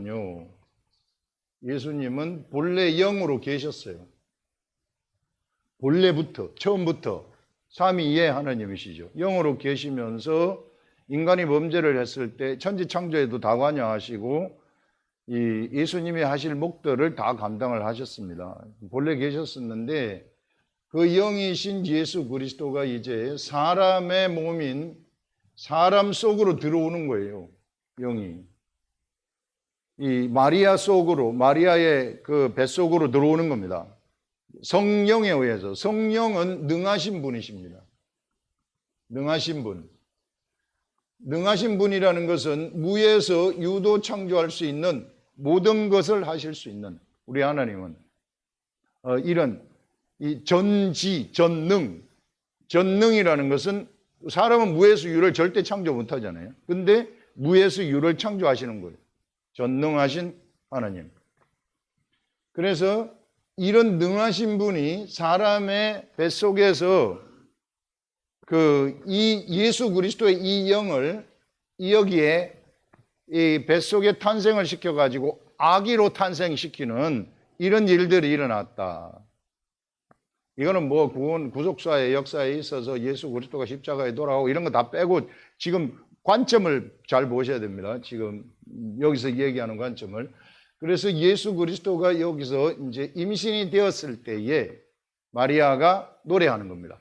예수님은요, 예수님은 본래 영으로 계셨어요. 본래부터, 처음부터 삼위의 하나님이시죠. 영으로 계시면서 인간이 범죄를 했을 때 천지창조에도 다 관여하시고 이 예수님이 하실 목들을 다 감당을 하셨습니다. 본래 계셨었는데 그 영이신 예수 그리스도가 이제 사람의 몸인 사람 속으로 들어오는 거예요. 영이. 이 마리아 속으로, 마리아의 그 뱃속으로 들어오는 겁니다. 성령에 의해서. 성령은 능하신 분이십니다. 능하신 분. 능하신 분이라는 것은 무에서 유도 창조할 수 있는 모든 것을 하실 수 있는 우리 하나님은 이런 이 전지, 전능, 전능이라는 것은 사람은 무에서 유를 절대 창조 못하잖아요. 근데 무에서 유를 창조하시는 거예요. 전능하신 하나님. 그래서 이런 능하신 분이 사람의 뱃속에서 이 예수 그리스도의 이 영을 여기에 이 뱃속에 탄생을 시켜가지고 아기로 탄생시키는 이런 일들이 일어났다. 이거는 뭐 구속사의 역사에 있어서 예수 그리스도가 십자가에 돌아오고 이런 거 다 빼고 지금 관점을 잘 보셔야 됩니다. 지금 여기서 얘기하는 관점을. 그래서 예수 그리스도가 여기서 이제 임신이 되었을 때에 마리아가 노래하는 겁니다.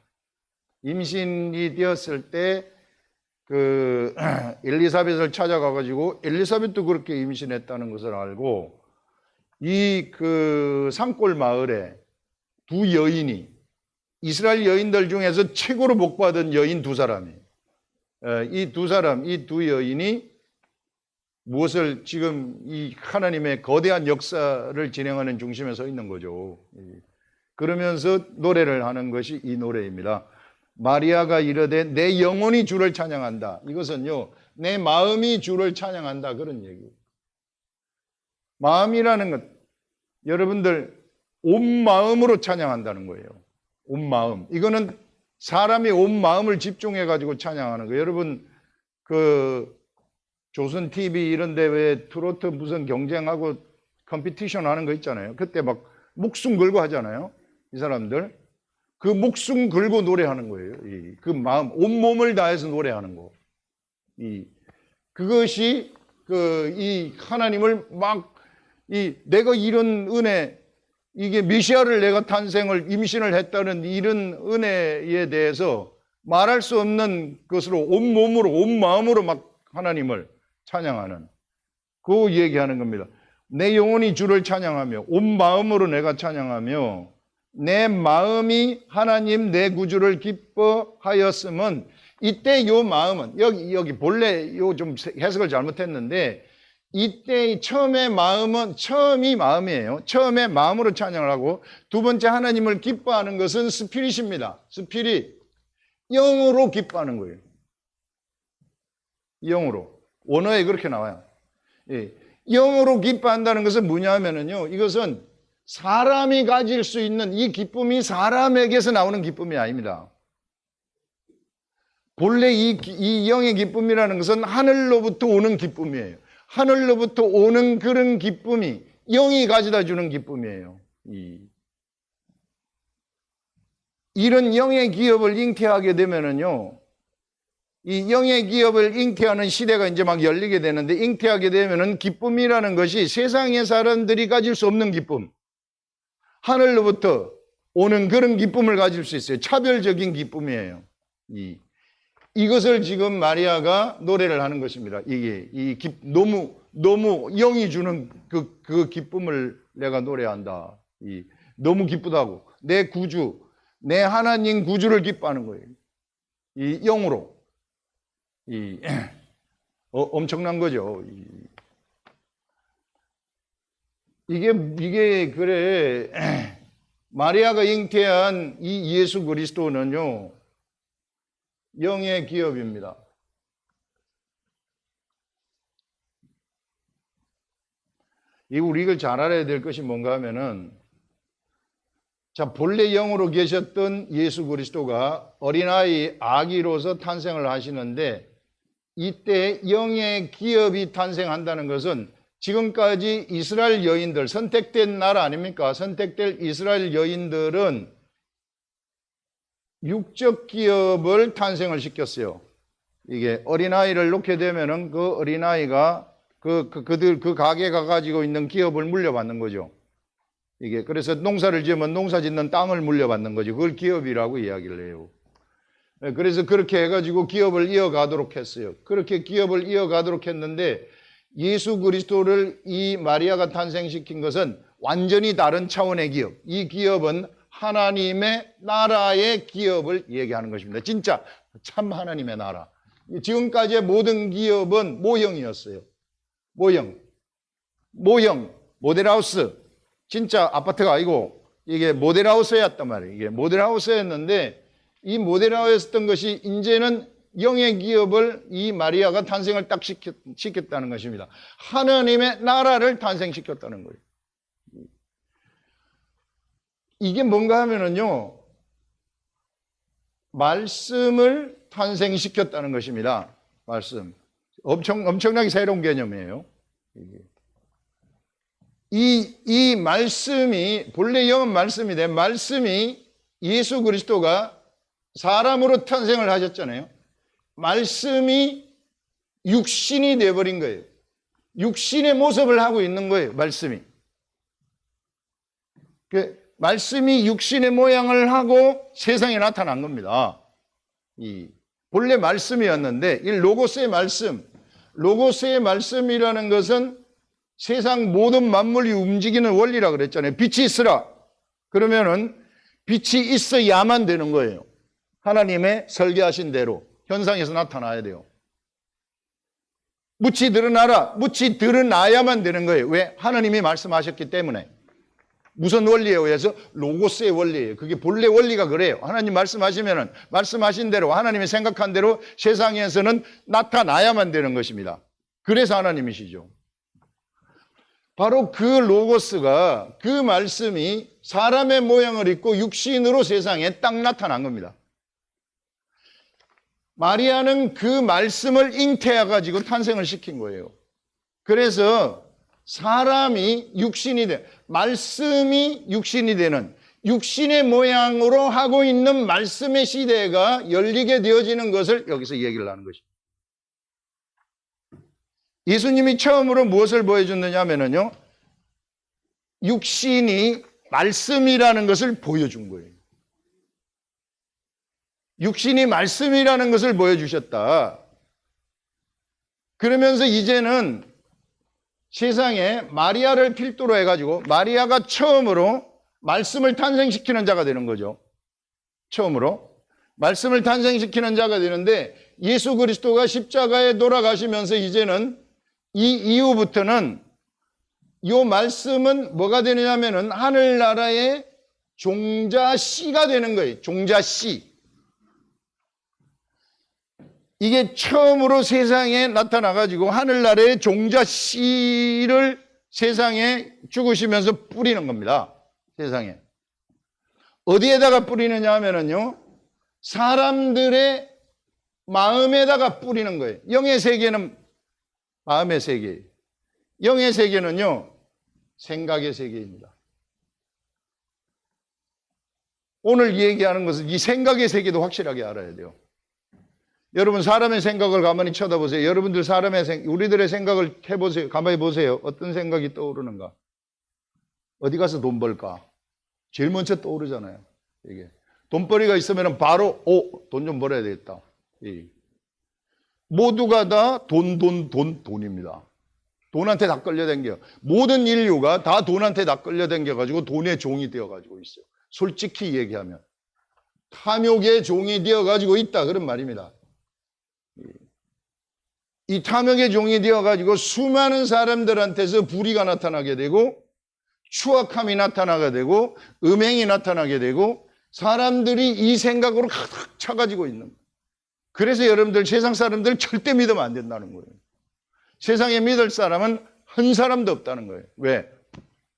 임신이 되었을 때 그 엘리사벳을 찾아가가지고 엘리사벳도 그렇게 임신했다는 것을 알고 이 그 산골 마을에 두 여인이 이스라엘 여인들 중에서 최고로 복받은 여인 두 사람이 이 두 여인이 무엇을 지금 이 하나님의 거대한 역사를 진행하는 중심에 서 있는 거죠. 그러면서 노래를 하는 것이 이 노래입니다. 마리아가 이르되 내 영혼이 주를 찬양한다. 이것은요, 내 마음이 주를 찬양한다. 그런 얘기예요. 마음이라는 것, 여러분들 온 마음으로 찬양한다는 거예요. 온 마음. 이거는 사람이 온 마음을 집중해 가지고 찬양하는 거예요. 여러분 그 조선 TV 이런 데 왜 트로트 무슨 경쟁하고 컴피티션 하는 거 있잖아요. 그때 막 목숨 걸고 하잖아요. 이 사람들. 그 목숨 걸고 노래하는 거예요. 그 마음, 온몸을 다해서 노래하는 거. 그것이 이 하나님을 내가 이런 은혜, 이게 메시아를 내가 탄생을, 임신을 했다는 이런 은혜에 대해서 말할 수 없는 것으로 온몸으로, 온 마음으로 막 하나님을 찬양하는, 그 얘기하는 겁니다. 내 영혼이 주를 찬양하며, 온 마음으로 내가 찬양하며, 내 마음이 하나님 내 구주를 기뻐하였음은, 이때 요 마음은 여기 본래 요 좀 해석을 잘못했는데, 이때 처음의 마음은 처음이 마음이에요. 처음에 마음으로 찬양을 하고, 두 번째 하나님을 기뻐하는 것은 스피릿입니다. 스피릿, 영으로 기뻐하는 거예요. 영으로. 원어에 그렇게 나와요. 영으로 기뻐한다는 것은 뭐냐 하면은요, 이것은 사람이 가질 수 있는 이 기쁨이 사람에게서 나오는 기쁨이 아닙니다. 본래 이 영의 기쁨이라는 것은 하늘로부터 오는 기쁨이에요. 하늘로부터 오는 그런 기쁨이 영이 가져다 주는 기쁨이에요. 이런 영의 기업을 잉태하게 되면은요, 이 영의 기업을 잉태하는 시대가 이제 막 열리게 되는데, 잉태하게 되면은 기쁨이라는 것이 세상의 사람들이 가질 수 없는 기쁨, 하늘로부터 오는 그런 기쁨을 가질 수 있어요. 차별적인 기쁨이에요. 이것을 지금 마리아가 노래를 하는 것입니다. 너무 영이 주는 그 기쁨을 내가 노래한다. 너무 기쁘다고. 내 구주, 내 하나님 구주를 기뻐하는 거예요. 이 영으로. 엄청난 거죠. 이게 그래. 마리아가 잉태한 이 예수 그리스도는요, 영의 기업입니다. 우리 이걸 잘 알아야 될 것이 뭔가 하면은, 자, 본래 영으로 계셨던 예수 그리스도가 어린아이 아기로서 탄생을 하시는데, 이때 영의 기업이 탄생한다는 것은 지금까지 이스라엘 여인들, 선택된 나라 아닙니까? 선택될 이스라엘 여인들은 육적 기업을 탄생을 시켰어요. 이게 어린아이를 놓게 되면은 그 어린아이가 그 가게가 가지고 있는 기업을 물려받는 거죠. 이게 그래서 농사를 지으면 농사 짓는 땅을 물려받는 거죠. 그걸 기업이라고 이야기를 해요. 그래서 그렇게 해가지고 기업을 이어가도록 했어요. 그렇게 기업을 이어가도록 했는데 예수 그리스도를 이 마리아가 탄생시킨 것은 완전히 다른 차원의 기업. 이 기업은 하나님의 나라의 기업을 얘기하는 것입니다. 진짜 참 하나님의 나라. 지금까지의 모든 기업은 모형이었어요. 모형, 모델하우스. 진짜 아파트가 아니고 이게 모델하우스였단 말이에요. 이게 모델하우스였는데 이 모델하우스였던 것이 이제는 영의 기업을 이 마리아가 탄생을 딱 시켰다는 것입니다. 하나님의 나라를 탄생시켰다는 거예요. 이게 뭔가 하면은요, 말씀을 탄생시켰다는 것입니다. 말씀. 엄청나게 새로운 개념이에요. 이 말씀이, 본래 영은 말씀인데, 말씀이 예수 그리스도가 사람으로 탄생을 하셨잖아요. 말씀이 육신이 되어버린 거예요. 육신의 모습을 하고 있는 거예요, 말씀이. 말씀이 육신의 모양을 하고 세상에 나타난 겁니다. 본래 말씀이었는데, 이 로고스의 말씀이라는 것은 세상 모든 만물이 움직이는 원리라 그랬잖아요. 빛이 있으라. 그러면은 빛이 있어야만 되는 거예요. 하나님의 설계하신 대로 현상에서 나타나야 돼요. 묻이 드러나라. 묻이 드러나야만 되는 거예요. 왜? 하나님이 말씀하셨기 때문에. 무슨 원리에 의해서? 로고스의 원리예요. 그게 본래 원리가 그래요. 하나님 말씀하시면은 말씀하신 대로 하나님이 생각한 대로 세상에서는 나타나야만 되는 것입니다. 그래서 하나님이시죠. 바로 그 로고스가, 그 말씀이 사람의 모양을 입고 육신으로 세상에 딱 나타난 겁니다. 마리아는 그 말씀을 잉태해가지고 탄생을 시킨 거예요. 그래서 사람이 육신이 말씀이 육신이 되는, 육신의 모양으로 하고 있는 말씀의 시대가 열리게 되어지는 것을 여기서 얘기를 하는 것입니다. 예수님이 처음으로 무엇을 보여줬느냐 하면요, 육신이 말씀이라는 것을 보여준 거예요. 육신이 말씀이라는 것을 보여주셨다. 그러면서 이제는 세상에 마리아를 필두로 해가지고 마리아가 처음으로 말씀을 탄생시키는 자가 되는 거죠. 처음으로 말씀을 탄생시키는 자가 되는데, 예수 그리스도가 십자가에 돌아가시면서 이제는 이 이후부터는 이 말씀은 뭐가 되느냐면은 하늘나라의 종자씨가 되는 거예요. 종자씨. 이게 처음으로 세상에 나타나가지고 하늘나라의 종자씨를 세상에 죽으시면서 뿌리는 겁니다. 세상에. 어디에다가 뿌리느냐 하면은요, 사람들의 마음에다가 뿌리는 거예요. 영의 세계는 마음의 세계예요. 영의 세계는요, 생각의 세계입니다. 오늘 얘기하는 것은 이 생각의 세계도 확실하게 알아야 돼요. 여러분, 사람의 생각을 가만히 쳐다보세요. 여러분들 우리들의 생각을 해보세요. 가만히 보세요. 어떤 생각이 떠오르는가? 어디 가서 돈 벌까? 제일 먼저 떠오르잖아요. 이게 돈벌이가 있으면 바로 돈 좀 벌어야 되겠다. 모두가 다 돈입니다. 돈한테 다 끌려당겨. 모든 인류가 다 돈한테 다 끌려당겨가지고 돈의 종이 되어가지고 있어요. 솔직히 얘기하면 탐욕의 종이 되어가지고 있다, 그런 말입니다. 이 탐욕의 종이 되어가지고 수많은 사람들한테서 불의가 나타나게 되고, 추악함이 나타나게 되고, 음행이 나타나게 되고, 사람들이 이 생각으로 가득 차가지고 있는 거예요. 그래서 여러분들, 세상 사람들 절대 믿으면 안 된다는 거예요. 세상에 믿을 사람은 한 사람도 없다는 거예요. 왜?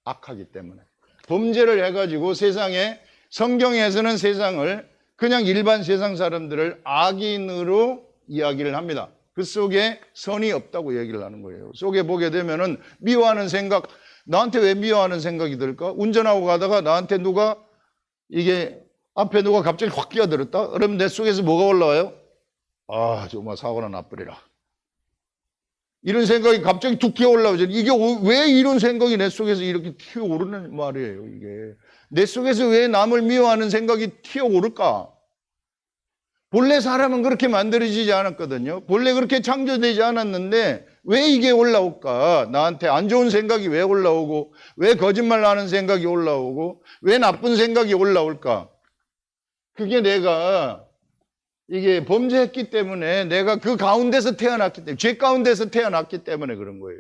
악하기 때문에. 범죄를 해가지고 세상에, 성경에서는 세상을, 그냥 일반 세상 사람들을 악인으로 이야기를 합니다. 그 속에 선이 없다고 얘기를 하는 거예요. 속에 보게 되면은 미워하는 생각, 나한테 왜 미워하는 생각이 들까? 운전하고 가다가 나한테 누가 이게 앞에 누가 갑자기 확 끼어들었다? 그러면 내 속에서 뭐가 올라와요? 아, 정말 사고나 나버리라. 이런 생각이 갑자기 툭 튀어올라오죠. 이게 왜 이런 생각이 내 속에서 이렇게 튀어오르는 말이에요, 이게. 내 속에서 왜 남을 미워하는 생각이 튀어오를까? 본래 사람은 그렇게 만들어지지 않았거든요. 본래 그렇게 창조되지 않았는데 왜 이게 올라올까? 나한테 안 좋은 생각이 왜 올라오고, 왜 거짓말 하는 생각이 올라오고, 왜 나쁜 생각이 올라올까? 그게 내가 이게 범죄했기 때문에, 내가 그 가운데서 태어났기 때문에, 죄 가운데서 태어났기 때문에 그런 거예요.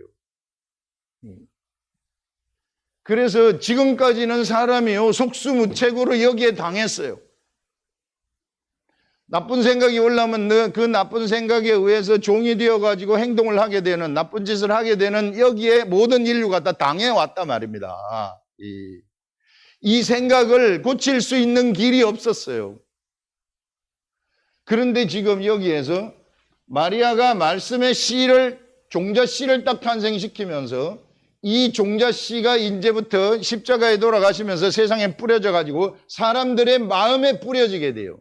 그래서 지금까지는 사람이요, 속수무책으로 여기에 당했어요. 나쁜 생각이 올라오면 그 나쁜 생각에 의해서 종이 되어가지고 행동을 하게 되는, 나쁜 짓을 하게 되는, 여기에 모든 인류가 다 당해왔단 말입니다. 이 생각을 고칠 수 있는 길이 없었어요. 그런데 지금 여기에서 마리아가 말씀의 씨를, 종자 씨를 딱 탄생시키면서 이 종자 씨가 이제부터 십자가에 돌아가시면서 세상에 뿌려져 가지고 사람들의 마음에 뿌려지게 돼요.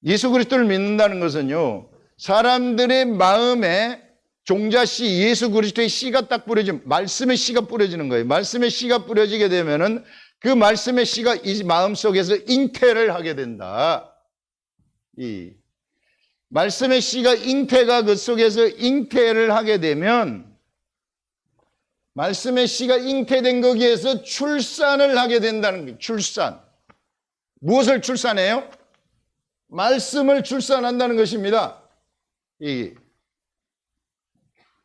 예수 그리스도를 믿는다는 것은요, 사람들의 마음에 종자 씨, 예수 그리스도의 씨가 딱 뿌려지면, 말씀의 씨가 뿌려지는 거예요. 말씀의 씨가 뿌려지게 되면은 그 말씀의 씨가 이 마음 속에서 잉태를 하게 된다. 이 말씀의 씨가 잉태가 그 속에서 잉태를 하게 되면, 말씀의 씨가 잉태된 거기에서 출산을 하게 된다는 거예요. 출산. 무엇을 출산해요? 말씀을 출산한다는 것입니다.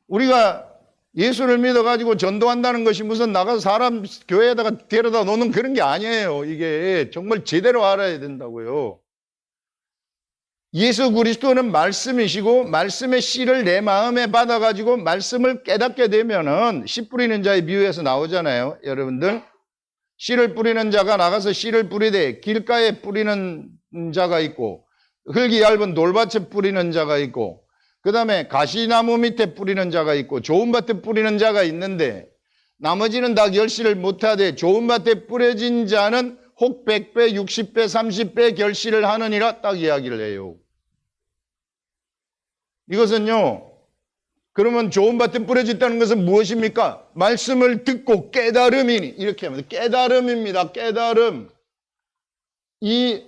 우리가 예수를 믿어가지고 전도한다는 것이 무슨 나가서 사람 교회에다가 데려다 놓는 그런 게 아니에요. 이게 정말 제대로 알아야 된다고요. 예수 그리스도는 말씀이시고, 말씀의 씨를 내 마음에 받아가지고 말씀을 깨닫게 되면은, 씨 뿌리는 자의 비유에서 나오잖아요. 여러분들, 씨를 뿌리는 자가 나가서 씨를 뿌리되 길가에 뿌리는 자가 있고, 흙이 얇은 돌밭에 뿌리는 자가 있고, 그 다음에 가시나무 밑에 뿌리는 자가 있고, 좋은 밭에 뿌리는 자가 있는데, 나머지는 다 결실을 못하되 좋은 밭에 뿌려진 자는 혹 100배, 60배, 30배 결실을 하느니라, 딱 이야기를 해요. 이것은요, 그러면 좋은 밭에 뿌려졌다는 것은 무엇입니까? 말씀을 듣고 깨달음이니, 이렇게 합니다. 깨달음입니다. 깨달음.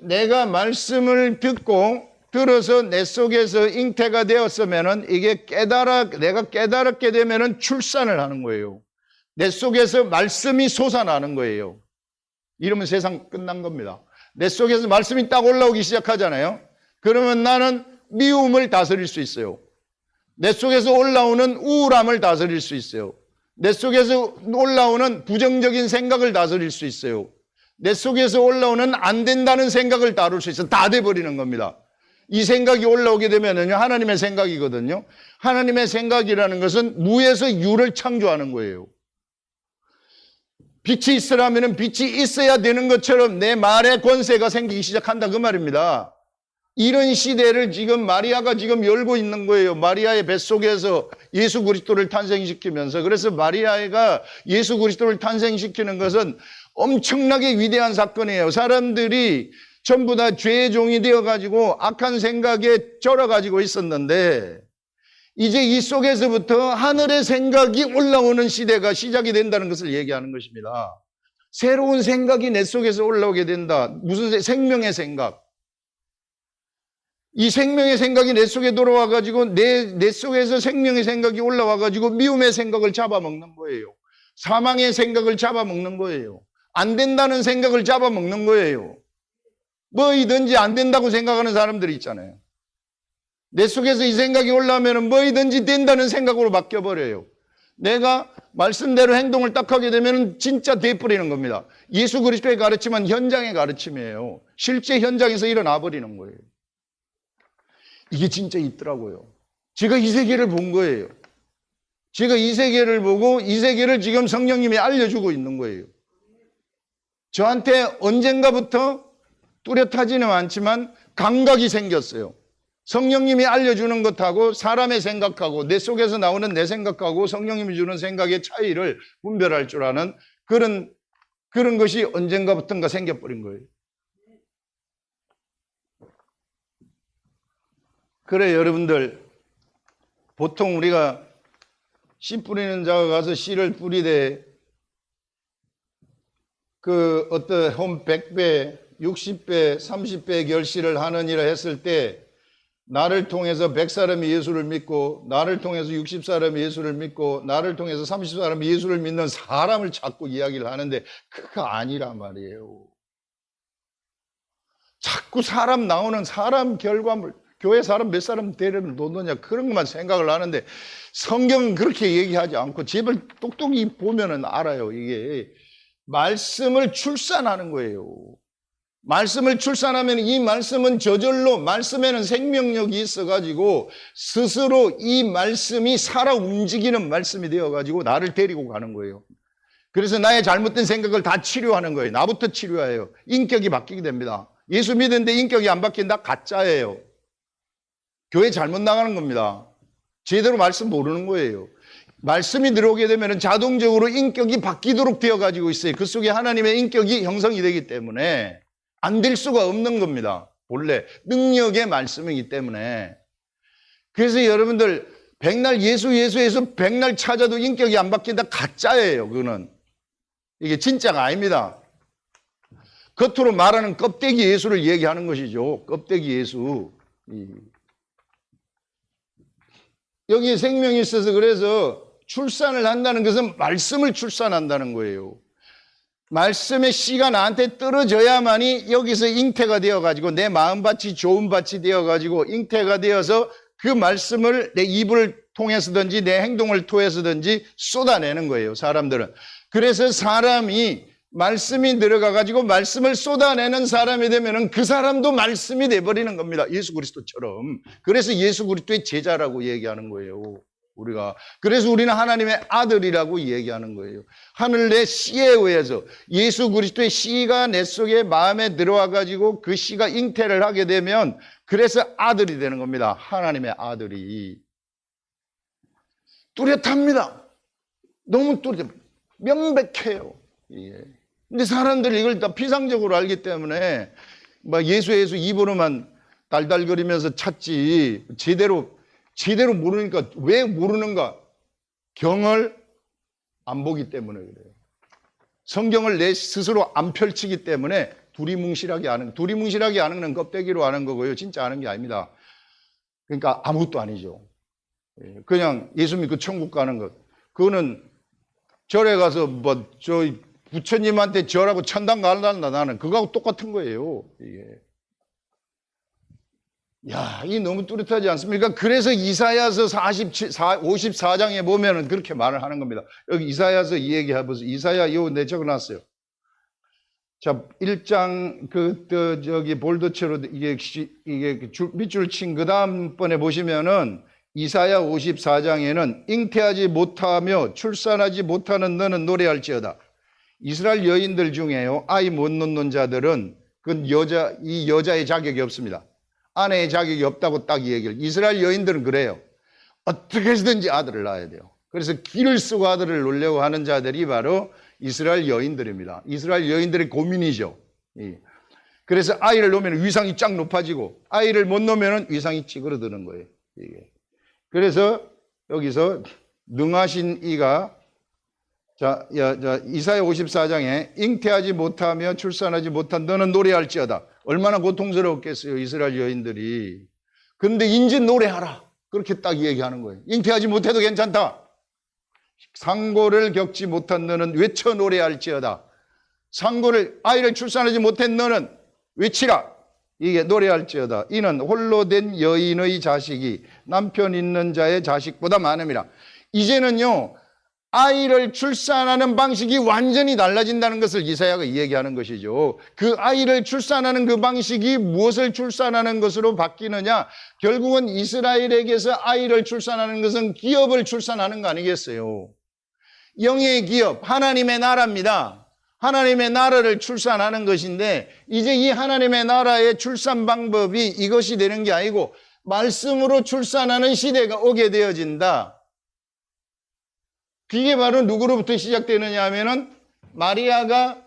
내가 말씀을 듣고 들어서 내 속에서 잉태가 되었으면은, 이게 내가 깨달았게 되면은 출산을 하는 거예요. 내 속에서 말씀이 솟아나는 거예요. 이러면 세상 끝난 겁니다. 내 속에서 말씀이 딱 올라오기 시작하잖아요. 그러면 나는 미움을 다스릴 수 있어요. 내 속에서 올라오는 우울함을 다스릴 수 있어요. 내 속에서 올라오는 부정적인 생각을 다스릴 수 있어요. 내 속에서 올라오는 안 된다는 생각을 다룰 수 있어요. 다 돼버리는 겁니다. 이 생각이 올라오게 되면은요, 하나님의 생각이거든요. 하나님의 생각이라는 것은 무에서 유를 창조하는 거예요. 빛이 있으라면 빛이 있어야 되는 것처럼 내 말에 권세가 생기기 시작한다, 그 말입니다. 이런 시대를 지금 마리아가 지금 열고 있는 거예요. 마리아의 뱃속에서 예수 그리스도를 탄생시키면서. 그래서 마리아가 예수 그리스도를 탄생시키는 것은 엄청나게 위대한 사건이에요. 사람들이 전부 다 죄의 종이 되어가지고 악한 생각에 쩔어가지고 있었는데, 이제 이 속에서부터 하늘의 생각이 올라오는 시대가 시작이 된다는 것을 얘기하는 것입니다. 새로운 생각이 내 속에서 올라오게 된다. 무슨 생명의 생각. 이 생명의 생각이 내 속에 들어와가지고 내 속에서 생명의 생각이 올라와가지고 미움의 생각을 잡아먹는 거예요. 사망의 생각을 잡아먹는 거예요. 안 된다는 생각을 잡아먹는 거예요. 뭐이든지 안 된다고 생각하는 사람들이 있잖아요. 내 속에서 이 생각이 올라오면 뭐이든지 된다는 생각으로 바뀌어버려요. 내가 말씀대로 행동을 딱 하게 되면 진짜 돼버리는 겁니다. 예수 그리스도의 가르침은 현장의 가르침이에요. 실제 현장에서 일어나 버리는 거예요. 이게 진짜 있더라고요. 제가 이 세계를 본 거예요. 제가 이 세계를 보고 이 세계를 지금 성령님이 알려주고 있는 거예요. 저한테 언젠가부터 뚜렷하지는 않지만 감각이 생겼어요. 성령님이 알려주는 것하고 사람의 생각하고 내 속에서 나오는 내 생각하고 성령님이 주는 생각의 차이를 분별할 줄 아는 그런 것이 언젠가부턴가 생겨버린 거예요. 그래, 여러분들, 보통 우리가 씨 뿌리는 자가 가서 씨를 뿌리되 그 어떤 한 100배, 60배, 30배 결실을 하느니라 했을 때 나를 통해서 100사람이 예수를 믿고 나를 통해서 60사람이 예수를 믿고 나를 통해서 30사람이 예수를 믿는 사람을 자꾸 이야기를 하는데 그거 아니란 말이에요. 자꾸 사람 나오는 사람 결과물, 교회 사람 몇 사람 데려놓느냐 그런 것만 생각을 하는데 성경은 그렇게 얘기하지 않고 제발 똑똑히 보면은 알아요. 이게 말씀을 출산하는 거예요. 말씀을 출산하면 이 말씀은 저절로 말씀에는 생명력이 있어가지고 스스로 이 말씀이 살아 움직이는 말씀이 되어가지고 나를 데리고 가는 거예요. 그래서 나의 잘못된 생각을 다 치료하는 거예요. 나부터 치료해요. 인격이 바뀌게 됩니다. 예수 믿는데 인격이 안 바뀐다? 가짜예요. 교회 잘못 나가는 겁니다. 제대로 말씀 모르는 거예요. 말씀이 들어오게 되면 자동적으로 인격이 바뀌도록 되어가지고 있어요. 그 속에 하나님의 인격이 형성이 되기 때문에 안 될 수가 없는 겁니다. 본래 능력의 말씀이기 때문에. 그래서 여러분들 백날 예수에서 백날 찾아도 인격이 안 바뀐다? 가짜예요. 그거는. 이게 진짜가 아닙니다. 겉으로 말하는 껍데기 예수를 얘기하는 것이죠. 껍데기 예수. 여기에 생명이 있어서 그래서 출산을 한다는 것은 말씀을 출산한다는 거예요. 말씀의 씨가 나한테 떨어져야만이 여기서 잉태가 되어가지고 내 마음밭이 좋은 밭이 되어가지고 잉태가 되어서 그 말씀을 내 입을 통해서든지 내 행동을 통해서든지 쏟아내는 거예요. 사람들은. 그래서 사람이 말씀이 들어가가지고 말씀을 쏟아내는 사람이 되면은 그 사람도 말씀이 돼버리는 겁니다. 예수 그리스도처럼. 그래서 예수 그리스도의 제자라고 얘기하는 거예요. 우리가. 그래서 우리는 하나님의 아들이라고 얘기하는 거예요. 하늘의 씨에 의해서 예수 그리스도의 씨가 내 속에 마음에 들어와가지고 그 씨가 잉태를 하게 되면 그래서 아들이 되는 겁니다. 하나님의 아들이. 뚜렷합니다. 너무 뚜렷해요. 명백해요. 예. 근데 사람들이 이걸 다 피상적으로 알기 때문에 막 예수 입으로만 달달거리면서 찾지 제대로 모르니까. 왜 모르는가? 경을 안 보기 때문에 그래요. 성경을 내 스스로 안 펼치기 때문에 두리뭉실하게 아는 건 껍데기로 아는 거고요. 진짜 아는 게 아닙니다. 그러니까 아무것도 아니죠. 그냥 예수 믿고 천국 가는 것. 그거는 절에 가서 부처님한테 절하고 천당 갈란다 나는 그거하고 똑같은 거예요. 이게. 야, 이 너무 뚜렷하지 않습니까? 그래서 이사야서 54장에 보면은 그렇게 말을 하는 겁니다. 여기 이사야서 이 얘기 해보세요. 이사야 이거 내 적어놨어요. 자, 1장 볼드체로 이게 밑줄 친 그 다음번에 보시면은 이사야 54장에는 잉태하지 못하며 출산하지 못하는 너는 노래할지어다. 이스라엘 여인들 중에요, 아이 못 낳는 자들은 이 여자의 자격이 없습니다. 아내의 자격이 없다고 딱 얘기를. 이스라엘 여인들은 그래요. 어떻게 해서든지 아들을 낳아야 돼요. 그래서 기를 쓰고 아들을 놓으려고 하는 자들이 바로 이스라엘 여인들입니다. 이스라엘 여인들의 고민이죠. 그래서 아이를 놓으면 위상이 쫙 높아지고 아이를 못 놓으면 위상이 찌그러드는 거예요. 이게. 그래서 여기서 능하신 이가 이사야 54장에 잉태하지 못하며 출산하지 못한 너는 노래할지어다. 얼마나 고통스러웠겠어요, 이스라엘 여인들이. 그런데 인제 노래하라. 그렇게 딱 얘기하는 거예요. 잉태하지 못해도 괜찮다. 상고를 겪지 못한 너는 외쳐 노래할지어다. 아이를 출산하지 못한 너는 외치라. 이게 노래할지어다. 이는 홀로 된 여인의 자식이 남편 있는 자의 자식보다 많음이라. 이제는요, 아이를 출산하는 방식이 완전히 달라진다는 것을 이사야가 얘기하는 것이죠. 그 아이를 출산하는 그 방식이 무엇을 출산하는 것으로 바뀌느냐? 결국은 이스라엘에게서 아이를 출산하는 것은 기업을 출산하는 거 아니겠어요? 영의 기업, 하나님의 나라입니다. 하나님의 나라를 출산하는 것인데 이제 이 하나님의 나라의 출산 방법이 이것이 되는 게 아니고 말씀으로 출산하는 시대가 오게 되어진다. 그게 바로 누구로부터 시작되느냐 하면은 마리아가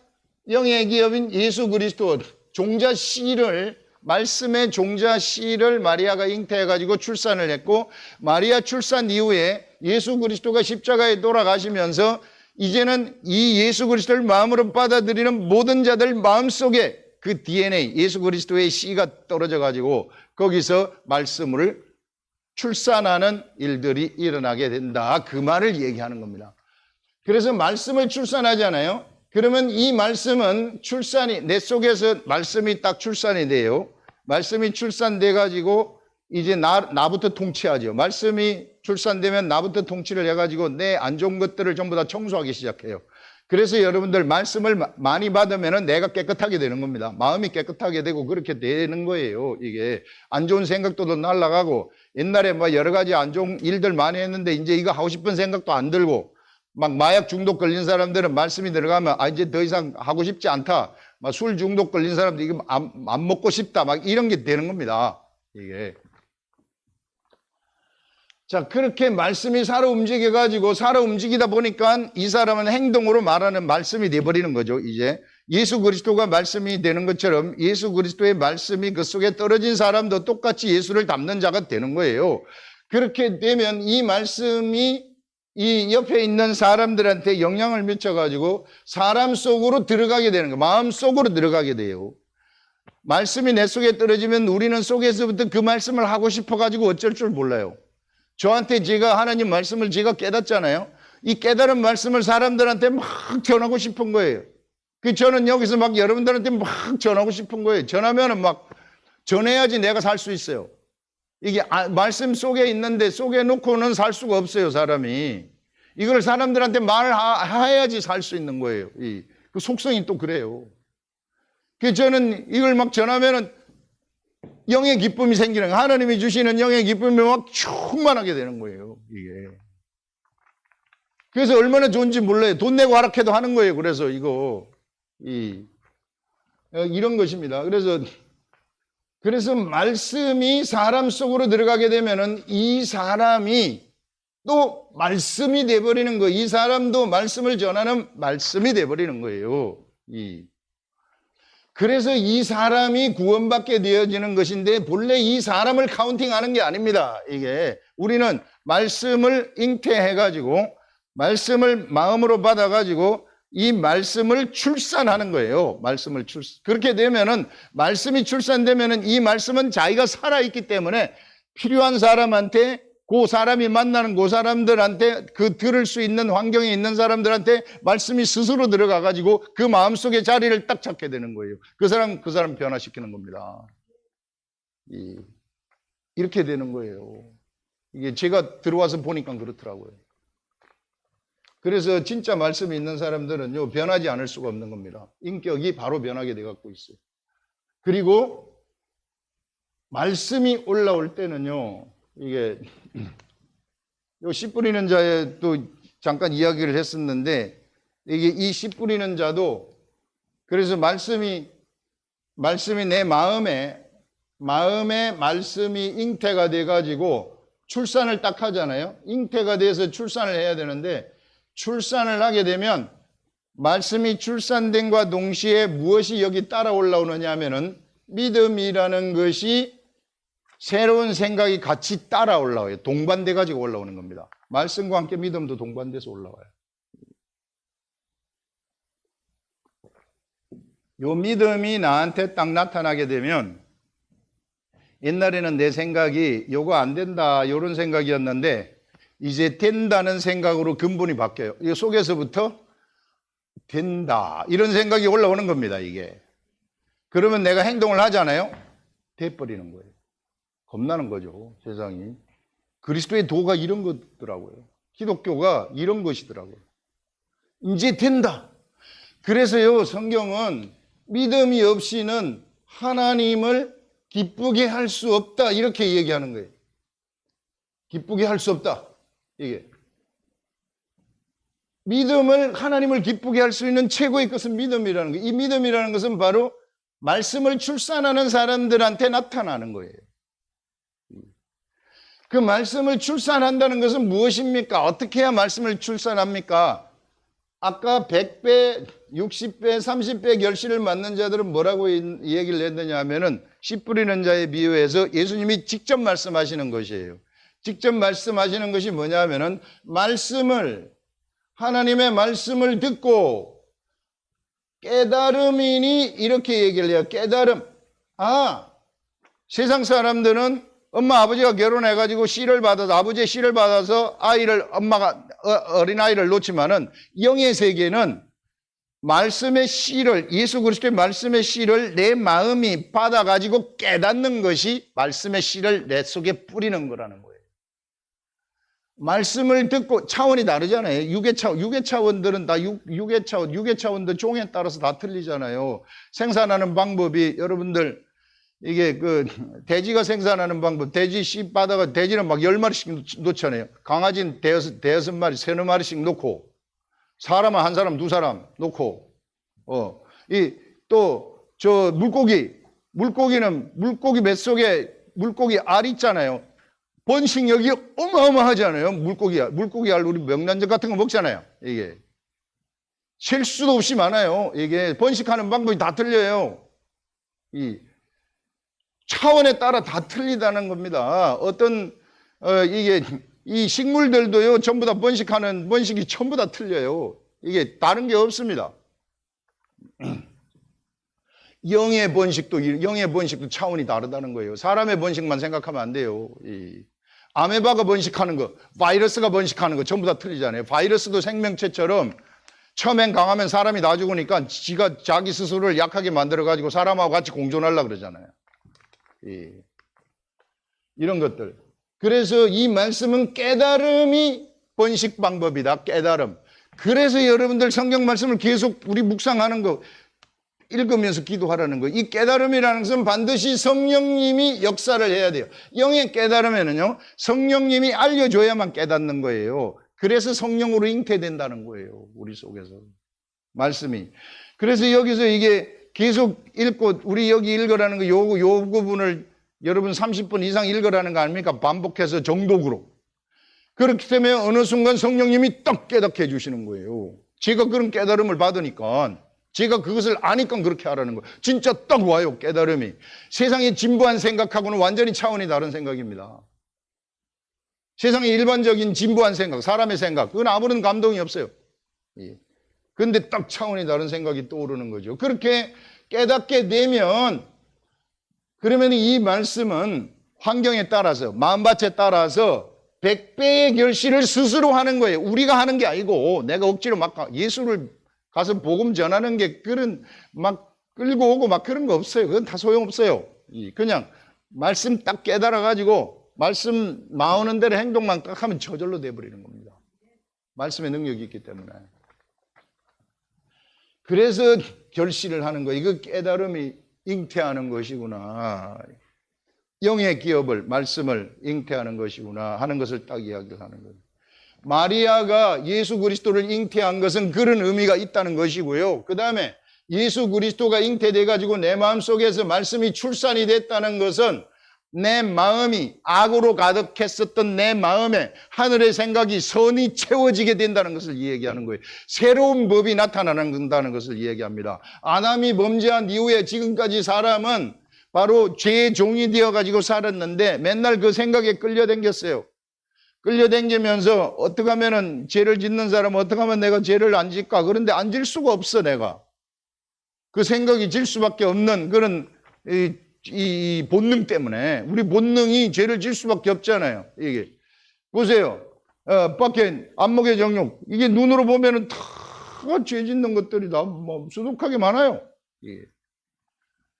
영의 기업인 예수 그리스도 종자 씨를 말씀의 종자 씨를 마리아가 잉태해가지고 출산을 했고 마리아 출산 이후에 예수 그리스도가 십자가에 돌아가시면서 이제는 이 예수 그리스도를 마음으로 받아들이는 모든 자들 마음속에 그 DNA 예수 그리스도의 씨가 떨어져가지고 거기서 말씀을 출산하는 일들이 일어나게 된다. 그 말을 얘기하는 겁니다. 그래서 말씀을 출산하잖아요. 그러면 이 말씀은 출산이 내 속에서 말씀이 딱 출산이 돼요. 말씀이 출산돼 가지고 이제 나부터 통치하죠. 말씀이 출산되면 나부터 통치를 해가지고 내 안 좋은 것들을 전부 다 청소하기 시작해요. 그래서 여러분들 말씀을 많이 받으면 내가 깨끗하게 되는 겁니다. 마음이 깨끗하게 되고 그렇게 되는 거예요. 이게 안 좋은 생각도 날아가고 옛날에 뭐 여러 가지 안 좋은 일들 많이 했는데 이제 이거 하고 싶은 생각도 안 들고 막 마약 중독 걸린 사람들은 말씀이 들어가면 아 이제 더 이상 하고 싶지 않다. 막 술 중독 걸린 사람들 이거 안 먹고 싶다. 막 이런 게 되는 겁니다. 이게. 자, 그렇게 말씀이 살아 움직여가지고 살아 움직이다 보니까 이 사람은 행동으로 말하는 말씀이 돼버리는 거죠, 이제. 예수 그리스도가 말씀이 되는 것처럼 예수 그리스도의 말씀이 그 속에 떨어진 사람도 똑같이 예수를 닮는 자가 되는 거예요. 그렇게 되면 이 말씀이 이 옆에 있는 사람들한테 영향을 미쳐가지고 사람 속으로 들어가게 되는 거예요. 마음 속으로 들어가게 돼요. 말씀이 내 속에 떨어지면 우리는 속에서부터 그 말씀을 하고 싶어가지고 어쩔 줄 몰라요. 저한테 제가 하나님 말씀을 제가 깨닫잖아요. 이 깨달은 말씀을 사람들한테 막 전하고 싶은 거예요. 그 저는 여기서 막 여러분들한테 막 전하고 싶은 거예요. 전하면은 막 전해야지 내가 살 수 있어요. 이게 말씀 속에 있는데 속에 놓고는 살 수가 없어요, 사람이. 이걸 사람들한테 말해야지 살 수 있는 거예요. 그 속성이 또 그래요. 그 저는 이걸 막 전하면은 영의 기쁨이 생기는 거예요. 하나님이 주시는 영의 기쁨이 막 충만하게 되는 거예요, 이게. 그래서 얼마나 좋은지 몰라요. 돈 내고 하락해도 하는 거예요. 그래서 이런 것입니다. 그래서 말씀이 사람 속으로 들어가게 되면은 이 사람이 또 말씀이 돼버리는 거예요. 이 사람도 말씀을 전하는 말씀이 돼버리는 거예요. 그래서 이 사람이 구원받게 되어지는 것인데 본래 이 사람을 카운팅하는 게 아닙니다. 이게 우리는 말씀을 잉태해가지고 말씀을 마음으로 받아가지고 이 말씀을 출산하는 거예요. 그렇게 되면은 말씀이 출산되면은 이 말씀은 자기가 살아있기 때문에 필요한 사람한테 그 사람이 만나는 그 사람들한테 그 들을 수 있는 환경에 있는 사람들한테 말씀이 스스로 들어가가지고 그 마음속에 자리를 딱 찾게 되는 거예요. 그 사람 변화시키는 겁니다. 이렇게 되는 거예요. 이게 제가 들어와서 보니까 그렇더라고요. 그래서 진짜 말씀이 있는 사람들은요, 변하지 않을 수가 없는 겁니다. 인격이 바로 변하게 돼갖고 있어요. 그리고 말씀이 올라올 때는요, 이게 씨 뿌리는 자에 또 잠깐 이야기를 했었는데 이게 이 씨 뿌리는 자도 그래서 말씀이 내 마음에 말씀이 잉태가 돼가지고 출산을 딱 하잖아요. 잉태가 돼서 출산을 해야 되는데 출산을 하게 되면 말씀이 출산된과 동시에 무엇이 여기 따라 올라오느냐 하면은 믿음이라는 것이 새로운 생각이 같이 따라 올라와요. 동반돼 가지고 올라오는 겁니다. 말씀과 함께 믿음도 동반돼서 올라와요. 요 믿음이 나한테 딱 나타나게 되면 옛날에는 내 생각이 요거 안 된다 이런 생각이었는데 이제 된다는 생각으로 근본이 바뀌어요. 이 속에서부터 된다 이런 생각이 올라오는 겁니다. 이게 그러면 내가 행동을 하잖아요. 돼버리는 거예요. 겁나는 거죠, 세상이. 그리스도의 도가 이런 거더라고요. 기독교가 이런 것이더라고요. 이제 된다. 그래서요, 성경은 믿음이 없이는 하나님을 기쁘게 할 수 없다. 이렇게 얘기하는 거예요. 기쁘게 할 수 없다. 이게. 하나님을 기쁘게 할 수 있는 최고의 것은 믿음이라는 거예요. 이 믿음이라는 것은 바로 말씀을 출산하는 사람들한테 나타나는 거예요. 그 말씀을 출산한다는 것은 무엇입니까? 어떻게 해야 말씀을 출산합니까? 아까 100배, 60배, 30배 결실을 맞는 자들은 뭐라고 얘기를 했느냐 하면은 씨 뿌리는 자의 비유에서 예수님이 직접 말씀하시는 것이에요. 직접 말씀하시는 것이 뭐냐 하면은 하나님의 말씀을 듣고 깨달음이니 이렇게 얘기를 해요. 깨달음. 세상 사람들은 엄마 아버지가 결혼해가지고 아버지의 씨를 받아서 엄마가 어린아이를 놓지만은 영의 세계는 말씀의 씨를, 예수 그리스도의 말씀의 씨를 내 마음이 받아가지고 깨닫는 것이 말씀의 씨를 내 속에 뿌리는 거라는 거예요. 말씀을 듣고 차원이 다르잖아요. 유괴차원들은 다 유괴차원도 종에 따라서 다 틀리잖아요. 생산하는 방법이 여러분들 이게 돼지가 생산하는 방법, 돼지 씨 바다가 돼지는 막 10마리씩 놓잖아요. 강아지는 대여섯 마리, 세네 마리씩 놓고, 사람은 한 사람, 두 사람 놓고, 물고기는 물고기 뱃속에 물고기 알 있잖아요. 번식력이 어마어마하잖아요. 물고기 알 우리 명란젓 같은 거 먹잖아요. 이게 셀 수도 없이 많아요. 이게 번식하는 방법이 다 틀려요. 이 차원에 따라 다 틀리다는 겁니다. 이 식물들도요, 전부 다 번식이 전부 다 틀려요. 이게 다른 게 없습니다. 영의 번식도 차원이 다르다는 거예요. 사람의 번식만 생각하면 안 돼요. 아메바가 번식하는 거, 바이러스가 번식하는 거 전부 다 틀리잖아요. 바이러스도 생명체처럼 처음엔 강하면 사람이 다 죽으니까 지가 자기 스스로를 약하게 만들어가지고 사람하고 같이 공존하려고 그러잖아요. 이런 것들. 그래서 이 말씀은 깨달음이 번식 방법이다. 깨달음. 그래서 여러분들 성경 말씀을 계속 우리 묵상하는 거, 읽으면서 기도하라는 거. 이 깨달음이라는 것은 반드시 성령님이 역사를 해야 돼요. 영의 깨달음에는요, 성령님이 알려줘야만 깨닫는 거예요. 그래서 성령으로 잉태된다는 거예요. 우리 속에서. 말씀이. 그래서 여기서 이게 계속 읽고, 우리 여기 읽으라는 거, 요 부분을 여러분 30분 이상 읽으라는 거 아닙니까? 반복해서 정독으로. 그렇기 때문에 어느 순간 성령님이 딱 깨닫게 해주시는 거예요. 제가 그런 깨달음을 받으니까, 제가 그것을 아니까 그렇게 하라는 거예요. 진짜 딱 와요, 깨달음이. 세상의 진부한 생각하고는 완전히 차원이 다른 생각입니다. 세상의 일반적인 진부한 생각, 사람의 생각, 그건 아무런 감동이 없어요. 그런데 딱 차원이 다른 생각이 떠오르는 거죠. 그렇게 깨닫게 되면, 그러면 이 말씀은 환경에 따라서, 마음밭에 따라서 100배의 결실을 스스로 하는 거예요. 우리가 하는 게 아니고, 내가 억지로 막 예수를 가서 복음 전하는 게 막 끌고 오고 막 그런 거 없어요. 그건 다 소용없어요. 그냥 말씀 딱 깨달아가지고, 말씀 나오는 대로 행동만 딱 하면 저절로 돼버리는 겁니다. 말씀의 능력이 있기 때문에. 그래서 결실을 하는 거예요. 이거 깨달음이 잉태하는 것이구나. 영의 기업을, 말씀을 잉태하는 것이구나 하는 것을 딱 이야기를 하는 거예요. 마리아가 예수 그리스도를 잉태한 것은 그런 의미가 있다는 것이고요. 그 다음에 예수 그리스도가 잉태돼가지고 내 마음속에서 말씀이 출산이 됐다는 것은 내 마음이 악으로 가득했었던 내 마음에 하늘의 생각이 선이 채워지게 된다는 것을 이야기하는 거예요. 새로운 법이 나타난다는 것을 이야기합니다. 아담이 범죄한 이후에 지금까지 사람은 바로 죄의 종이 되어가지고 살았는데 맨날 그 생각에 끌려댕겼어요. 끌려댕기면서 어떻게 하면은 죄를 짓는 사람은 어떻게 하면 내가 죄를 안 짓까? 그런데 안 질 수가 없어, 내가. 그 생각이 질 수밖에 없는 그런 이 본능 때문에 우리 본능이 죄를 질 수밖에 없잖아요. 이게 보세요. 밖에 안목의 정욕 이게 눈으로 보면은 다 죄 짓는 것들이 다 뭐 수두룩하게 많아요.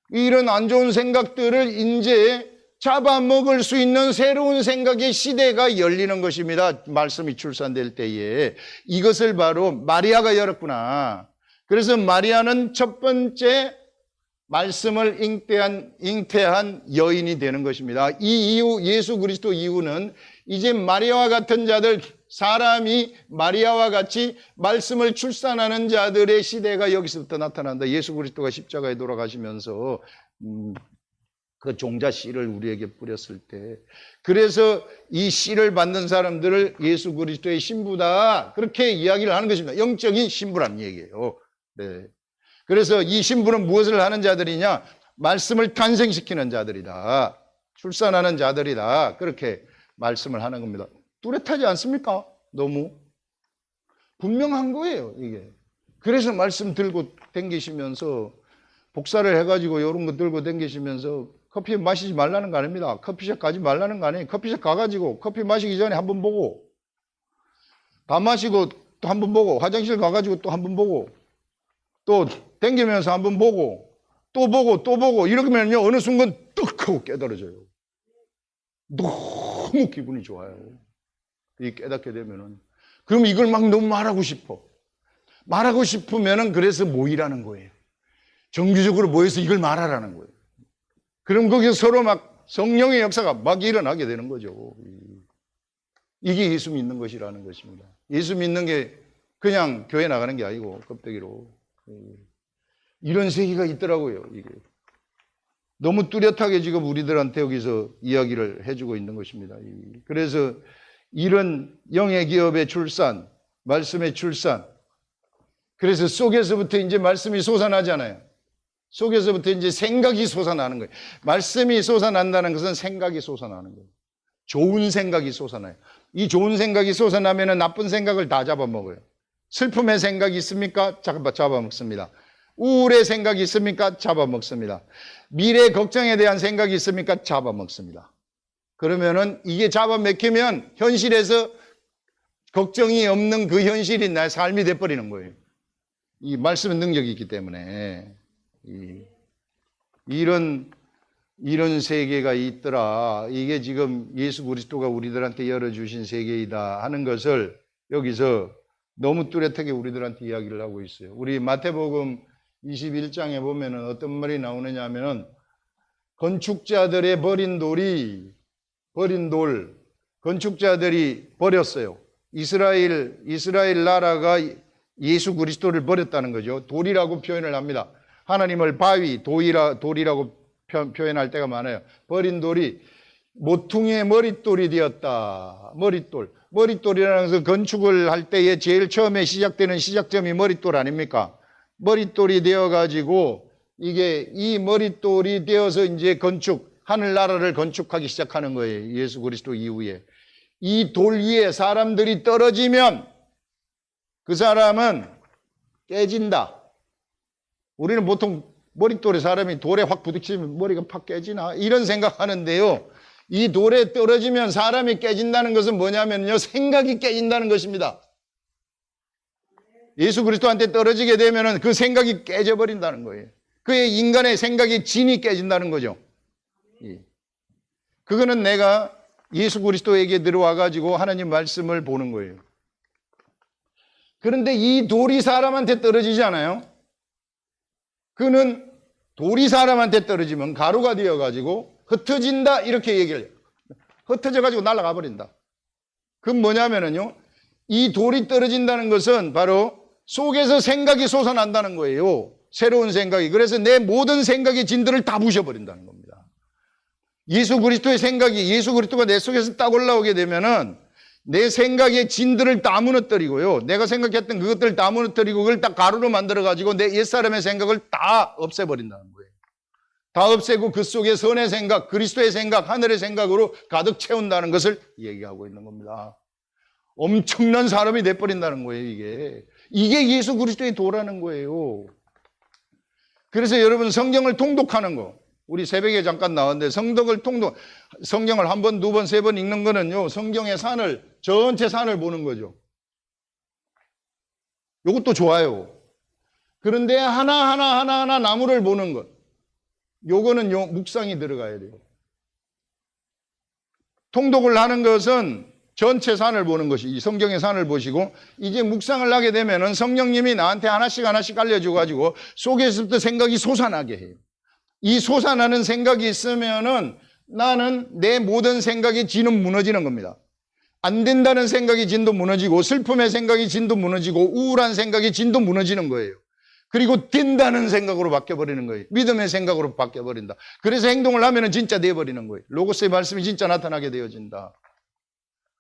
이런 안 좋은 생각들을 이제 잡아먹을 수 있는 새로운 생각의 시대가 열리는 것입니다. 말씀이 출산될 때에 이것을 바로 마리아가 열었구나. 그래서 마리아는 첫 번째 말씀을 잉태한 여인이 되는 것입니다. 이 이후 예수 그리스도 이후는 이제 마리아와 같은 자들, 사람이 마리아와 같이 말씀을 출산하는 자들의 시대가 여기서부터 나타난다. 예수 그리스도가 십자가에 돌아가시면서 그 종자 씨를 우리에게 뿌렸을 때, 그래서 이 씨를 받는 사람들을 예수 그리스도의 신부다, 그렇게 이야기를 하는 것입니다. 영적인 신부란 얘기예요. 네. 그래서 이 신부는 무엇을 하는 자들이냐? 말씀을 탄생시키는 자들이다, 출산하는 자들이다, 그렇게 말씀을 하는 겁니다. 뚜렷하지 않습니까? 너무 분명한 거예요, 이게. 그래서 말씀 들고 댕기시면서, 복사를 해가지고 이런 거 들고 댕기시면서 커피 마시지 말라는 거 아닙니다. 커피숍 가지 말라는 거 아니에요. 커피숍 가가지고 커피 마시기 전에 한번 보고, 다 마시고 또 한번 보고, 화장실 가가지고 또 한번 보고, 또 댕기면서 한번 보고, 또 보고, 또 보고, 이러면요 어느 순간 뚝 하고 깨달아져요. 너무 기분이 좋아요, 이 깨닫게 되면은. 그럼 이걸 막 너무 말하고 싶어. 말하고 싶으면은 그래서 모이라는 거예요. 정규적으로 모여서 이걸 말하라는 거예요. 그럼 거기서 서로 막 성령의 역사가 막 일어나게 되는 거죠. 이게 예수 믿는 것이라는 것입니다. 예수 믿는 게 그냥 교회 나가는 게 아니고 껍데기로. 이런 세계가 있더라고요, 이게. 너무 뚜렷하게 지금 우리들한테 여기서 이야기를 해주고 있는 것입니다. 그래서 이런 영의 기업의 출산, 말씀의 출산, 그래서 속에서부터 이제 말씀이 솟아나잖아요. 속에서부터 이제 생각이 솟아나는 거예요. 말씀이 솟아난다는 것은 생각이 솟아나는 거예요. 좋은 생각이 솟아나요. 이 좋은 생각이 솟아나면 나쁜 생각을 다 잡아먹어요. 슬픔의 생각이 있습니까? 잡아먹습니다. 우울의 생각이 있습니까? 잡아먹습니다. 미래 걱정에 대한 생각이 있습니까? 잡아먹습니다. 그러면은 이게 잡아먹히면 현실에서 걱정이 없는 그 현실이 나의 삶이 돼버리는 거예요. 이 말씀의 능력이 있기 때문에. 이런 세계가 있더라. 이게 지금 예수 그리스도가 우리들한테 열어주신 세계이다 하는 것을 여기서 너무 뚜렷하게 우리들한테 이야기를 하고 있어요. 우리 마태복음 21장에 보면은 어떤 말이 나오느냐 하면은, 건축자들의 버린 돌, 건축자들이 버렸어요. 이스라엘 나라가 예수 그리스도를 버렸다는 거죠. 돌이라고 표현을 합니다. 하나님을 바위, 돌이라고 표현할 때가 많아요. 버린 돌이 모퉁이의 머릿돌이 되었다. 머릿돌이라는 것은 건축을 할 때에 제일 처음에 시작되는 시작점이 머릿돌 아닙니까? 머릿돌이 되어가지고 이게 이 머릿돌이 되어서 이제 하늘나라를 건축하기 시작하는 거예요. 예수 그리스도 이후에. 이 돌 위에 사람들이 떨어지면 그 사람은 깨진다. 우리는 보통 머릿돌에 사람이 돌에 확 부딪히면 머리가 팍 깨지나 이런 생각하는데요. 이 돌에 떨어지면 사람이 깨진다는 것은 뭐냐면요, 생각이 깨진다는 것입니다. 예수 그리스도한테 떨어지게 되면 그 생각이 깨져버린다는 거예요. 그의 인간의 생각이 진이 깨진다는 거죠. 그거는 내가 예수 그리스도에게 들어와가지고 하나님 말씀을 보는 거예요. 그런데 이 돌이 사람한테 떨어지지 않아요? 그는 돌이 사람한테 떨어지면 가루가 되어가지고 흩어진다 이렇게 얘기를 해요. 흩어져가지고 날아가 버린다. 그건 뭐냐면요, 이 돌이 떨어진다는 것은 바로 속에서 생각이 솟아난다는 거예요. 새로운 생각이. 그래서 내 모든 생각의 진들을 다 부셔버린다는 겁니다. 예수 그리스도의 생각이, 예수 그리스도가 내 속에서 딱 올라오게 되면은 내 생각의 진들을 다 무너뜨리고요, 내가 생각했던 그것들을 다 무너뜨리고 그걸 딱 가루로 만들어가지고 내 옛사람의 생각을 다 없애버린다는 거예요. 다 없애고 그 속에 선의 생각, 그리스도의 생각, 하늘의 생각으로 가득 채운다는 것을 얘기하고 있는 겁니다. 엄청난 사람이 돼버린다는 거예요, 이게. 이게 예수 그리스도의 도라는 거예요. 그래서 여러분, 성경을 통독하는 거, 우리 새벽에 잠깐 나왔는데 성경을 한 번, 두 번, 세 번 읽는 거는요, 성경의 전체 산을 보는 거죠. 이것도 좋아요. 그런데 하나하나 나무를 보는 것, 요거는요, 묵상이 들어가야 돼요. 통독을 하는 것은 전체 산을 보는 것이, 이 성경의 산을 보시고, 이제 묵상을 하게 되면은 성령님이 나한테 하나씩 알려줘가지고 속에서부터 생각이 솟아나게 해요. 이 솟아나는 생각이 있으면은 나는 내 모든 생각의 진은 무너지는 겁니다. 안 된다는 생각의 진도 무너지고, 슬픔의 생각의 진도 무너지고, 우울한 생각의 진도 무너지는 거예요. 그리고 된다는 생각으로 바뀌어버리는 거예요. 믿음의 생각으로 바뀌어버린다. 그래서 행동을 하면 진짜 되어버리는 거예요. 로고스의 말씀이 진짜 나타나게 되어진다.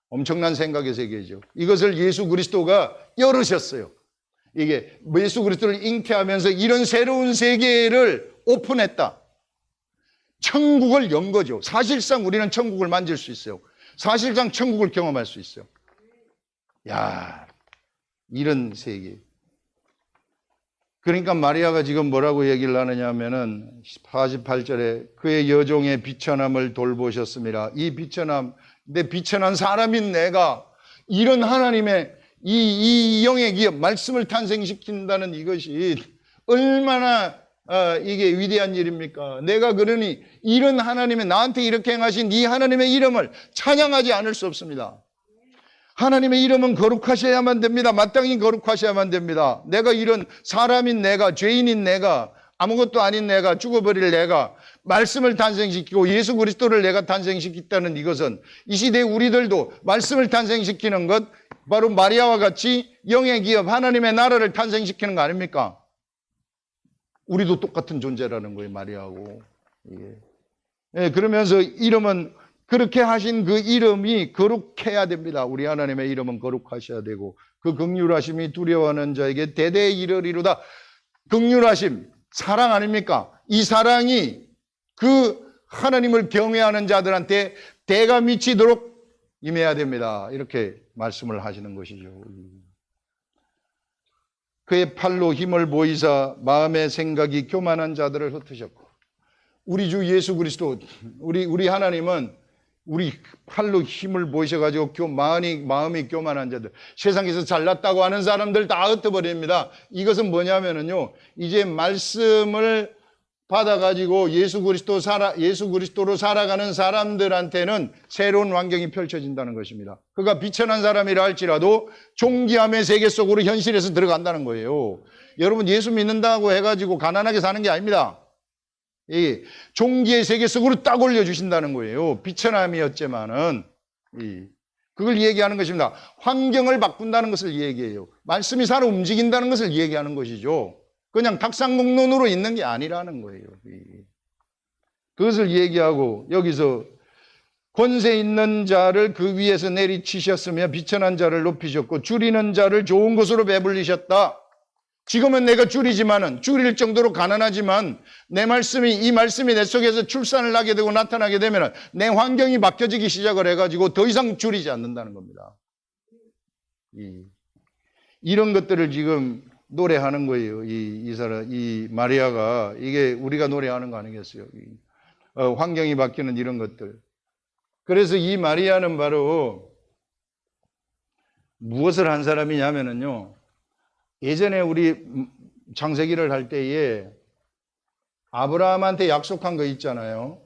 엄청난 생각의 세계죠. 이것을 예수 그리스도가 열으셨어요. 이게 예수 그리스도를 잉태하면서 이런 새로운 세계를 오픈했다. 천국을 연 거죠. 사실상 우리는 천국을 만질 수 있어요. 사실상 천국을 경험할 수 있어요. 야, 이런 세계. 그러니까 마리아가 지금 뭐라고 얘기를 하느냐 하면은 48절에 그의 여종의 비천함을 돌보셨습니다. 이 비천함, 내 비천한 사람인 내가 이런 하나님의 이 영의 기업, 말씀을 탄생시킨다는 이것이 얼마나 이게 위대한 일입니까? 내가 그러니 이런 하나님의 나한테 이렇게 행하신 이 하나님의 이름을 찬양하지 않을 수 없습니다. 하나님의 이름은 거룩하셔야만 됩니다. 마땅히 거룩하셔야만 됩니다. 내가 이런 사람인 내가, 죄인인 내가, 아무것도 아닌 내가, 죽어버릴 내가 말씀을 탄생시키고 예수 그리스도를 내가 탄생시켰다는 이것은 이 시대에 우리들도 말씀을 탄생시키는 것, 바로 마리아와 같이 영의 기업, 하나님의 나라를 탄생시키는 거 아닙니까? 우리도 똑같은 존재라는 거예요, 마리아하고. 예, 그러면서 이름은 그렇게 하신 그 이름이 거룩해야 됩니다. 우리 하나님의 이름은 거룩하셔야 되고 그 긍휼하심이 두려워하는 자에게 대대에 이르리로다. 긍휼하심, 사랑 아닙니까? 이 사랑이 그 하나님을 경외하는 자들한테 대가 미치도록 임해야 됩니다. 이렇게 말씀을 하시는 것이죠. 그의 팔로 힘을 보이사 마음의 생각이 교만한 자들을 흩으셨고, 우리 주 예수 그리스도, 우리 하나님은 우리 팔로 힘을 보이셔가지고 마음이 교만한 자들, 세상에서 잘났다고 하는 사람들 다 흩어버립니다. 이것은 뭐냐면요, 이제 말씀을 받아가지고 예수 그리스도로 살아가는 사람들한테는 새로운 환경이 펼쳐진다는 것입니다. 그가 비천한 사람이라 할지라도 존귀함의 세계 속으로 현실에서 들어간다는 거예요. 여러분, 예수 믿는다고 해가지고 가난하게 사는 게 아닙니다. 이 종기의 세계 속으로 딱 올려주신다는 거예요. 비천함이었지만은 그걸 얘기하는 것입니다. 환경을 바꾼다는 것을 얘기해요. 말씀이 살아 움직인다는 것을 얘기하는 것이죠. 그냥 탁상공론으로 있는 게 아니라는 거예요. 그것을 얘기하고 여기서 권세 있는 자를 그 위에서 내리치셨으며 비천한 자를 높이셨고 줄이는 자를 좋은 것으로 배불리셨다. 지금은 내가 줄일 정도로 가난하지만 이 말씀이 내 속에서 출산을 하게 되고 나타나게 되면 내 환경이 바뀌어지기 시작을 해가지고 더 이상 줄이지 않는다는 겁니다. 이런 것들을 지금 노래하는 거예요. 이 마리아가, 이게 우리가 노래하는 거 아니겠어요? 환경이 바뀌는 이런 것들. 그래서 이 마리아는 바로 무엇을 한 사람이냐면요, 예전에 우리 창세기를 할 때에 아브라함한테 약속한 거 있잖아요.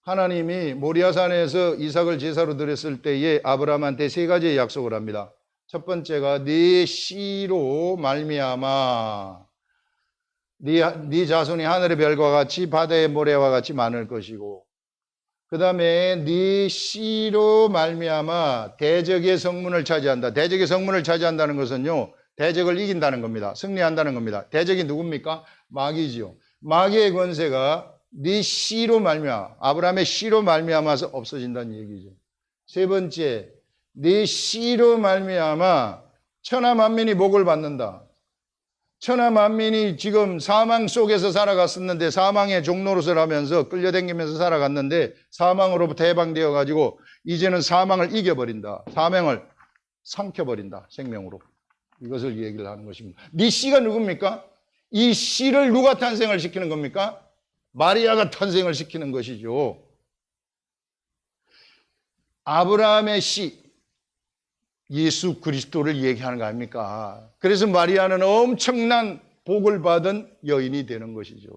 하나님이 모리아산에서 이삭을 제사로 드렸을 때에 아브라함한테 세 가지의 약속을 합니다. 첫 번째가 네 씨로 말미암아 네 자손이 하늘의 별과 같이 바다의 모래와 같이 많을 것이고, 그 다음에 네 씨로 말미암아 대적의 성문을 차지한다. 대적의 성문을 차지한다는 것은요, 대적을 이긴다는 겁니다. 승리한다는 겁니다. 대적이 누굽니까? 마귀지요. 마귀의 권세가 네 씨로 말미암아, 아브라함의 씨로 말미암아서 없어진다는 얘기죠. 세 번째, 네 씨로 말미암아 천하 만민이 복을 받는다. 천하 만민이 지금 사망 속에서 살아갔었는데, 사망의 종노릇을 하면서 끌려다니면서 살아갔는데 사망으로부터 해방되어 가지고 이제는 사망을 이겨버린다. 사명을 삼켜버린다. 생명으로. 이것을 얘기를 하는 것입니다. 네 씨가 누굽니까? 이 씨를 누가 탄생을 시키는 겁니까? 마리아가 탄생을 시키는 것이죠. 아브라함의 씨, 예수 그리스도를 얘기하는 거 아닙니까? 그래서 마리아는 엄청난 복을 받은 여인이 되는 것이죠.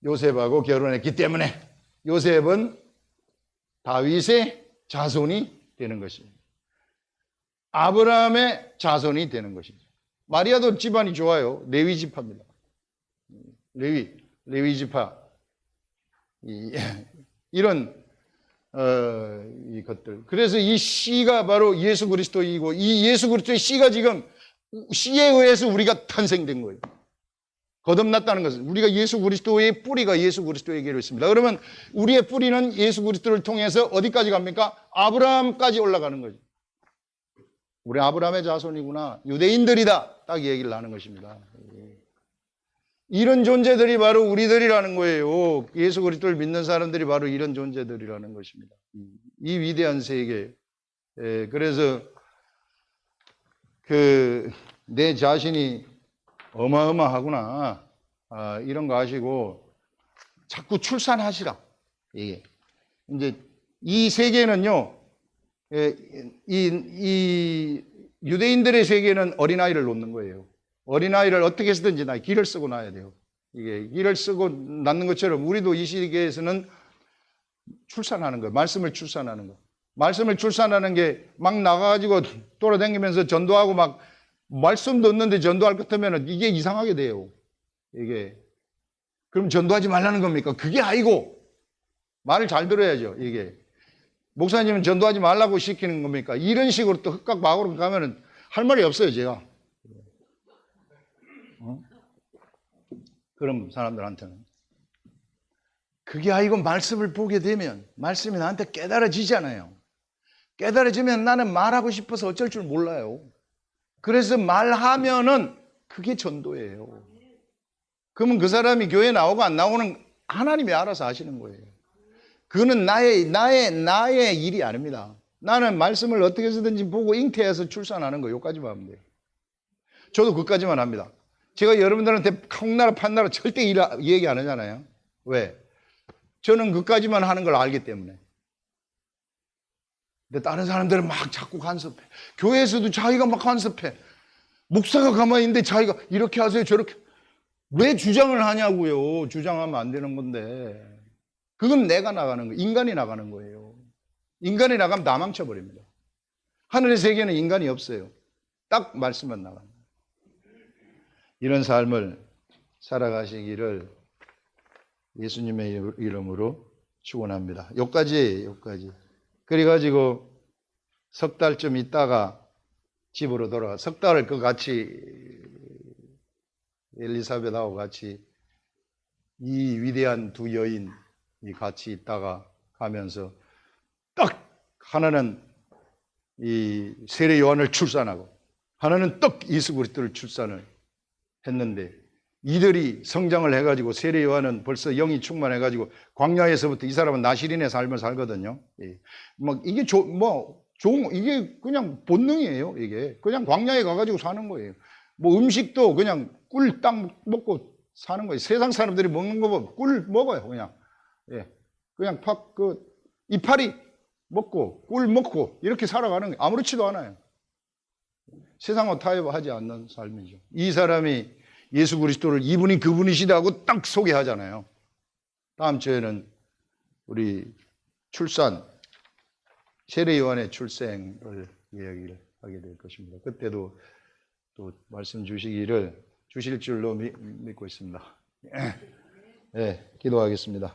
요셉하고 결혼했기 때문에 요셉은 다윗의 자손이 되는 것입니다. 아브라함의 자손이 되는 것이죠. 마리아도 집안이 좋아요. 레위 지파입니다. 레위 지파. 이런 이 것들. 그래서 이 씨가 바로 예수 그리스도이고, 이 예수 그리스도의 씨가 지금 씨에 의해서 우리가 탄생된 거예요. 거듭났다는 것은 우리가 예수 그리스도의 뿌리가 예수 그리스도에게로 있습니다. 그러면 우리의 뿌리는 예수 그리스도를 통해서 어디까지 갑니까? 아브라함까지 올라가는 거죠. 우리 아브라함의 자손이구나. 유대인들이다. 딱 얘기를 하는 것입니다. 이런 존재들이 바로 우리들이라는 거예요. 예수 그리스도를 믿는 사람들이 바로 이런 존재들이라는 것입니다. 이 위대한 세계. 그래서 내 자신이 어마어마하구나. 이런 거 아시고 자꾸 출산하시라. 이제 이 세계는요. 이 유대인들의 세계는 어린아이를 놓는 거예요. 어린아이를 어떻게 해서든지 기를 쓰고 낳아야 돼요. 이게 기를 쓰고 낳는 것처럼 우리도 이 시대에서는 출산하는 거예요. 말씀을 출산하는 거. 말씀을 출산하는 게 막 나가가지고 돌아다니면서 전도하고 막 말씀도 없는데 전도할 것 같으면 이게 이상하게 돼요. 이게. 그럼 전도하지 말라는 겁니까? 그게 아니고 말을 잘 들어야죠. 이게. 목사님은 전도하지 말라고 시키는 겁니까? 이런 식으로 또 흑각박으로 가면은 할 말이 없어요, 제가. 그런 사람들한테는. 그게 아니고 말씀을 보게 되면 말씀이 나한테 깨달아지잖아요. 깨달아지면 나는 말하고 싶어서 어쩔 줄 몰라요. 그래서 말하면은 그게 전도예요. 그러면 그 사람이 교회 나오고 안 나오는 하나님이 알아서 하시는 거예요. 그거는 나의 일이 아닙니다. 나는 말씀을 어떻게 해서든지 보고 잉태해서 출산하는 거, 요까지만 하면 돼요. 저도 그까지만 합니다. 제가 여러분들한테 콩나라 판나라 절대 얘기 안 하잖아요. 왜? 저는 그까지만 하는 걸 알기 때문에. 근데 다른 사람들은 막 자꾸 간섭해. 교회에서도 자기가 막 간섭해. 목사가 가만히 있는데 자기가 이렇게 하세요, 저렇게. 왜 주장을 하냐고요. 주장하면 안 되는 건데. 그건 내가 나가는 거예요. 인간이 나가는 거예요. 인간이 나가면 다 망쳐버립니다. 하늘의 세계는 인간이 없어요. 딱 말씀만 나가는 거예요. 이런 삶을 살아가시기를 예수님의 이름으로 축원합니다. 여기까지예요. 그래가지고 석 달쯤 있다가 집으로 돌아가. 석 달을 같이 엘리사벳하고 같이 이 위대한 두 여인이 같이 있다가 가면서 딱 하나는 이 세례 요한을 출산하고 하나는 딱 예수 그리스도를 출산을 했는데 이들이 성장을 해가지고 세례 요한은 벌써 영이 충만해가지고 광야에서부터 이 사람은 나시린의 삶을 살거든요. 막 이게 이게 그냥 본능이에요. 이게 그냥 광야에 가가지고 사는 거예요. 뭐 음식도 그냥 꿀 딱 먹고 사는 거예요. 세상 사람들이 먹는 거 보면 꿀 먹어요. 그냥 이파리 먹고 꿀 먹고 이렇게 살아가는 거예요. 아무렇지도 않아요. 세상과 타협하지 않는 삶이죠. 이 사람이 예수 그리스도를 이분이 그분이시다고 딱 소개하잖아요. 다음 주에는 우리 세례 요한의 출생을 이야기를 하게 될 것입니다. 그때도 또 말씀 주실 줄로 믿고 있습니다. 네, 기도하겠습니다.